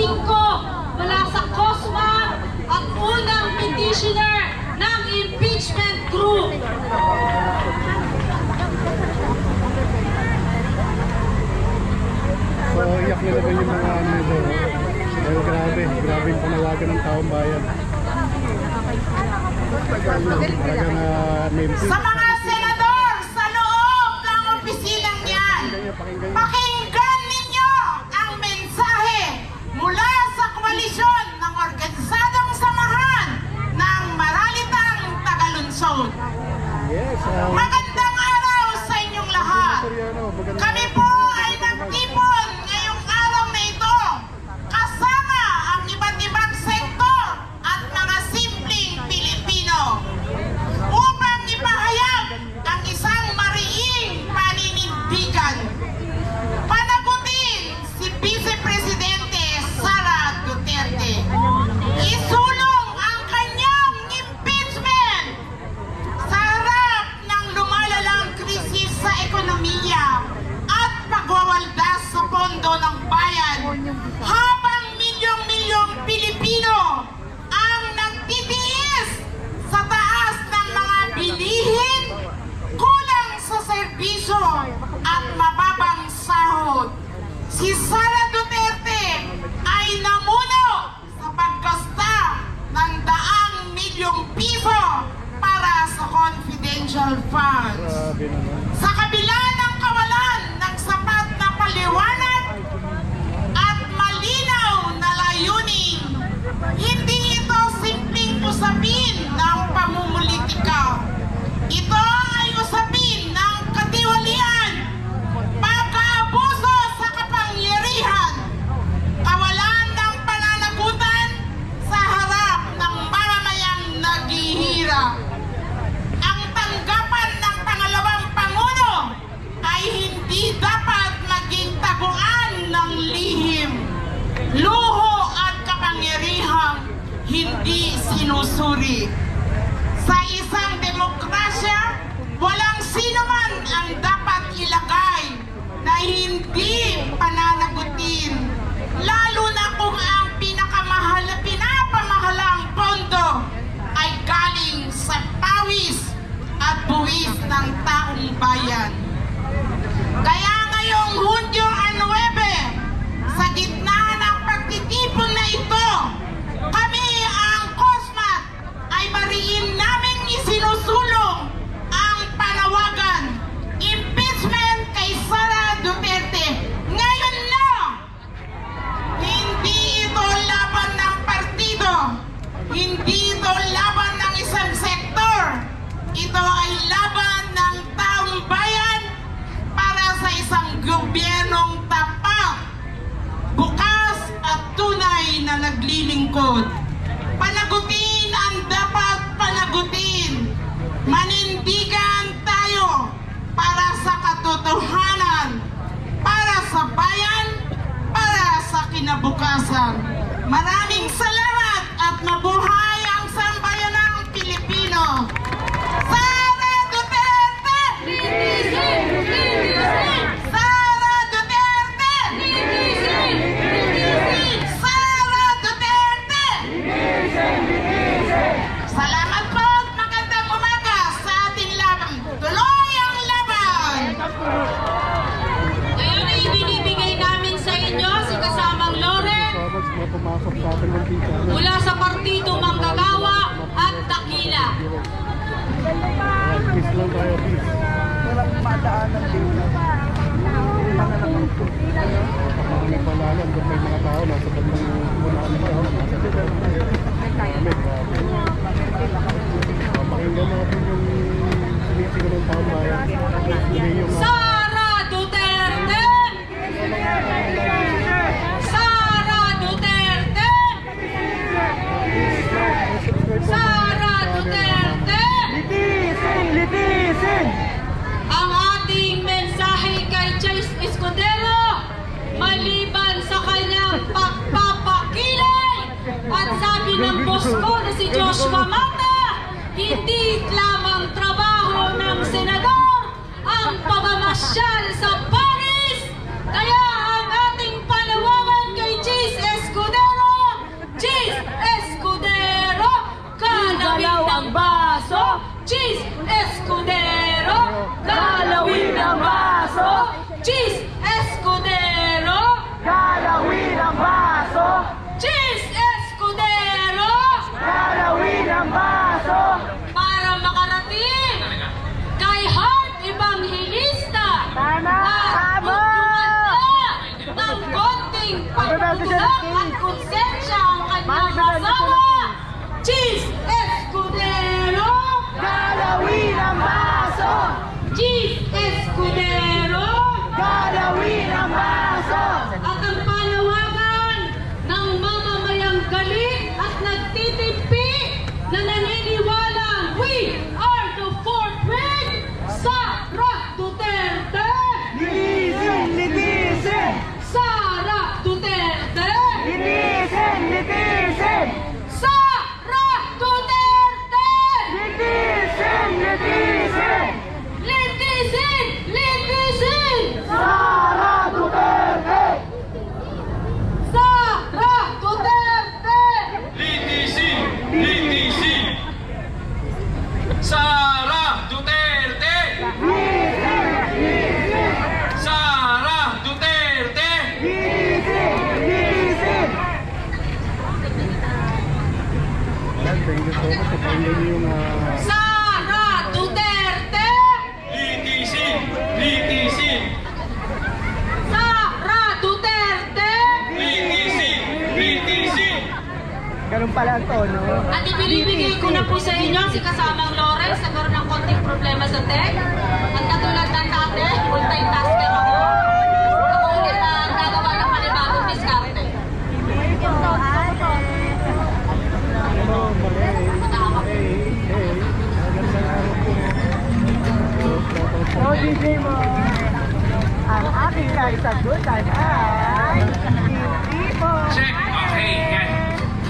mula sa COSMA at unang petitioner ng impeachment group. So, iyak nila ba yung mga ano nito? Dahil grabe yung panawagan ng taong bayan. Talagang Memphis. Sa mga senador sa loob ng opisinang yan, pakinggan ninyo ang mensahe mula sa koalisyon ng Organisadong Samahan ng Maralitang Tagalunsod. Yes. Magandang araw sa inyong lahat. Kami po ay nagtipon ngayong araw na ito kasama ang iba't ibang sektor at mga simpleng Pilipino upang ipahayag ang isang mariing paninindigan. Panagutin si Vice Presidente Sara Duterte. Isulong ang kanyang impeachment sa harap ng lumalalang krisis sa ekonomiya at pagwawaldas sa pondo ng bayan, habang milyong-milyong Pilipino ang nagtitiis sa taas ng mga bilihin, kulang sa serbisyo at mababang sahod. Si Sara Duterte ay namuno sa paggasta ng daang milyong piso para sa confidential funds. Grabe naman. Sa kabila ng kawalan ng sapat na paliwanag at malinaw na layunin, hindi ito simpleng usapin ng pamumulitika. Ito ay usapin ng katiwalian, pagkaabuso sa kapangyarihan, kawalan ng pananagutan sa harap ng mamamayang naghihirap. Ang tanggapan ng pangalawang pangulo ay hindi dapat maging taguan ng lihim, luho at kapangyarihang hindi sinusuri. Sa isang demokrasya, walang sinuman ang dapat ilagay na hindi pananagutin, lalo na kung ang pinapamahalang pondo ay galing sa pawis at buwis ng taong bayan. Kaya ngayong Hunyo 9, sa gitna ng pagtitipon na ito, kami ang COSMAT ay mariin naming isinusulong ang panawagan, impeachment kay Sara Duterte. Ngayon na! Hindi ito laban ng partido, hindi ito laban ng isang sektor. Ito ay laban ng taong bayan para sa isang gobyernong tapat, bukas at tunay na naglilingkod. Panagutin ang dapat panagutin. Manindigan tayo para sa katotohanan, para sa bayan, para sa kinabukasan. Maraming salamat at mabuhay ang sambayanang Pilipino. Sara Duterte! Sara Duterte! Sara Duterte! Salamat po at magandang umaga sa ating laban. Tuloy ang laban! Ngayon ay ibinibigay namin sa inyo si kasamang Loren Pumasok sa atin ng pizza. mula sa Partido Manggagawa at Dakila. Peace lang tayo, peace. Walang madaanan din. Mga palalan, doon may mga tao nasa bandang unahan ng tao. Nasa bandang grabe. Pakinggan natin yung sinisigaw ng taong bayan. Hindi yung Sara Duterte! Sara Duterte! Sara Duterte! Litisin! Ang ating mensahe kay Chase Escudero, maliban sa kanyang pagpapakilay at sabi ng boss ko na si Joshua Mata, hindi lamang trabaho ng senador ang pamamasyal sa Paris. Kaya ang ating panawagan kay Chase Escudero at konsensya ang kanyang kasama, Chief Escudero! Galawin ang baso! Chief Escudero! Galawin ang baso! At ang panawagan ng mamamayang galit at nagtitimpi na naniniwala, we are the fourth ring, Sara Duterte! Linisin! Linisin! Sara Duterte! Linisin! Linisin! Sara Duterte! Linisin! Linisin! Litisin! Litisin! Sara Duterte! Sara Duterte! Litisin! Litisin! Sara Duterte! Sara Duterte! Linisin! Linisin! Ayan, thank you so much. Napanggan niyo yung Sara Duterte! Litisin! Litisin! Sara Duterte! Litisin! Litisin! Ganun pala ang tono. At ibibigay ko na po sa inyo si kasamang Lawrence, nagkaroon ng konting problema sa tech. At katulad ng dati, multitasker ako. Ako ulit ang gagawa ng panibagong diskarte. So, DJ mo, ang ating kaisagutan ay hindi mo. Check. Okay, yan.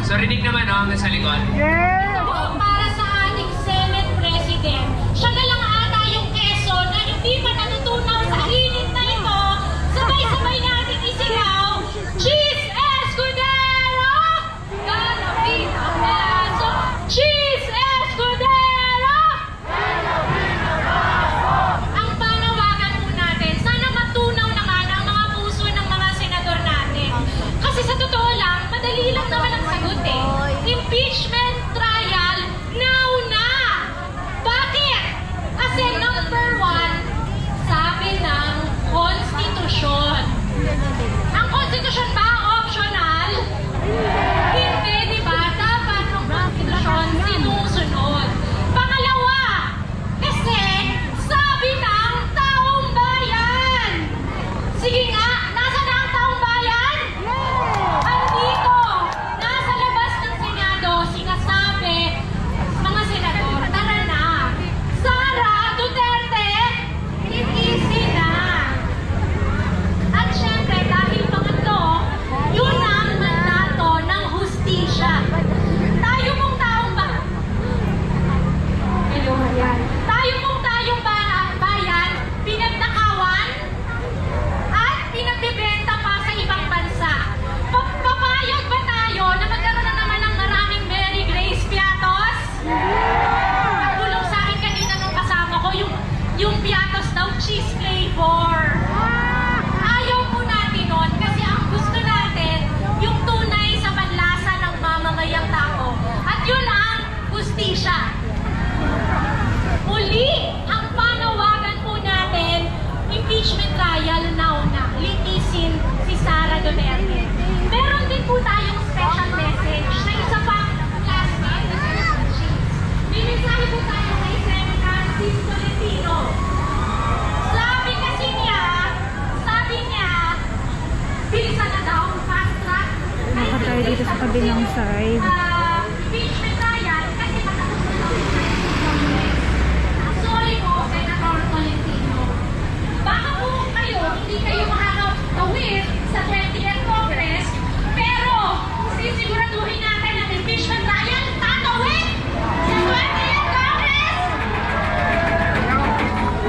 So, rinig naman, no, hanggang sa likod. Yes! Para sa ating Senate President, siya na lang ata yung keso na hindi pa natutunaw sa init na ito. Sabay-sabay natin isigaw, Cheese Escudero! Galawin ang baso! Cheese Escudero! Ang panawagan po natin, sana matunaw naman ang mga puso ng mga senador natin. Kasi sa totoo lang, madali lang naman ang sagot eh. Impeachment trial now na! Bakit? Kasi number 1, sabi ng konstitusyon. Ang konstitusyon ba optional? Hindi, di ba? Dapat ang konstitusyon sinusunod. Pangalawa, kasi sabi ng taong bayan. Sige nga, nasa na ang taong bayan? Andito, nasa labas ng Senado, sinasabi, mga senador, tara na. Sara Duterte, litisin na. At syempre, dahil pangatlo, yun ang mandato ng hustisya. Tayo pong taong bayan, bayan, pinagnakawan at pinagbebenta pa sa ibang bansa. Papayag ba tayo na magkaroon na naman ng maraming Mary Grace Piatos? Ang tulong sa akin kanina nung kasama ko, yung Piatos daw cheese flavor. Ayaw po natin nun kasi ang gusto natin yung tunay sa panlasa ng mamamayang tao. At yun ang hustisya. Muli, ang panawagan po natin, impeachment trial now na. Litisin si Sara Duterte. Meron din po tayong special message na isa pang classmate na si Cheese. Mimisahe po tayo kay Senator Sis Tolentino. Sabi niya, bilisan na daw, fast track. Nakatayo dito sa kabilang side. Impeachment trial kasi matapos na sorry po, Senator Tolentino. Baka po kayo, hindi kayo makakawin sa 20th Congress, pero sisiguraduhin natin ang impeachment trial tatawid sa 20th Congress!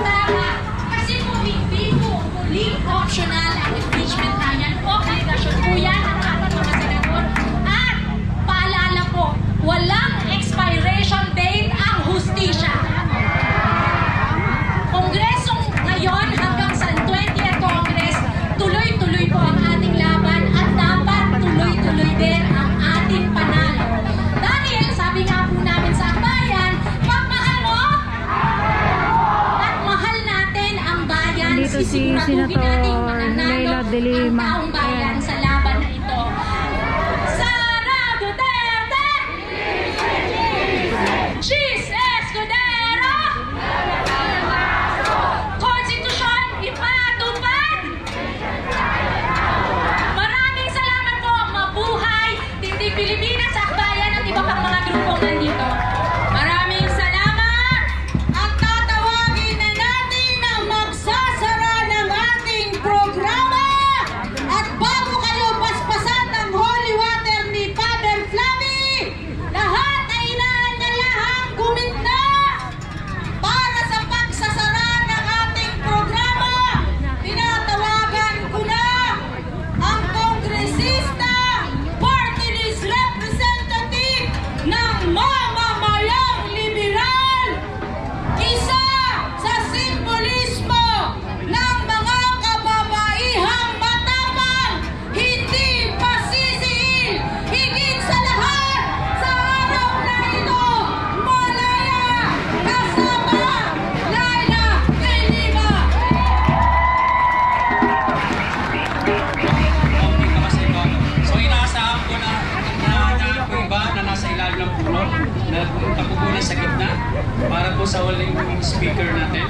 Tama, kasi po hindi po muling optional ang impeachment trial. Obligasyon po yan ang ating mga senador. At paalala po, walang expiration date ang hustisya. Kongresong ngayon hanggang sa 20th Congress, tuloy-tuloy po ang ating laban at dapat tuloy-tuloy din ang ating panalo. Dahil sabi nga po namin sa bayan, pagmahal mo at mahal natin ang bayan. Dito si Sisiguraduhin Senator nating mananalo Leila de ang Lima. taong bayan sa laban na ito. Duterte! Cheese Escudero! Konstitusyon ipatupad! Maraming salamat po, mabuhay, Tindig Pilipinas, Akbayan at iba pang mga grupong nandito. Maraming salamat at tatawagin na natin ang magsasara ng ating programa. At bago kayo paspasan ng holy water ni Father Flavi, lahat ay inaanyayahang gumitna para sa pagsasara ng ating programa. Tinatawagan ko na ang kongresista, party list representative ng mamamayang liberal. Isa sa simbolismo ng mga kababaihang matapang, hindi pasisiil, higit sa lahat sa araw na ito, malaya kasama Laila de Lima. Kaunting nakasigaw. So inaasahan ko na po iba na nasa ilalim ng puno na tapo muna sa gitna para po sa huling speaker natin.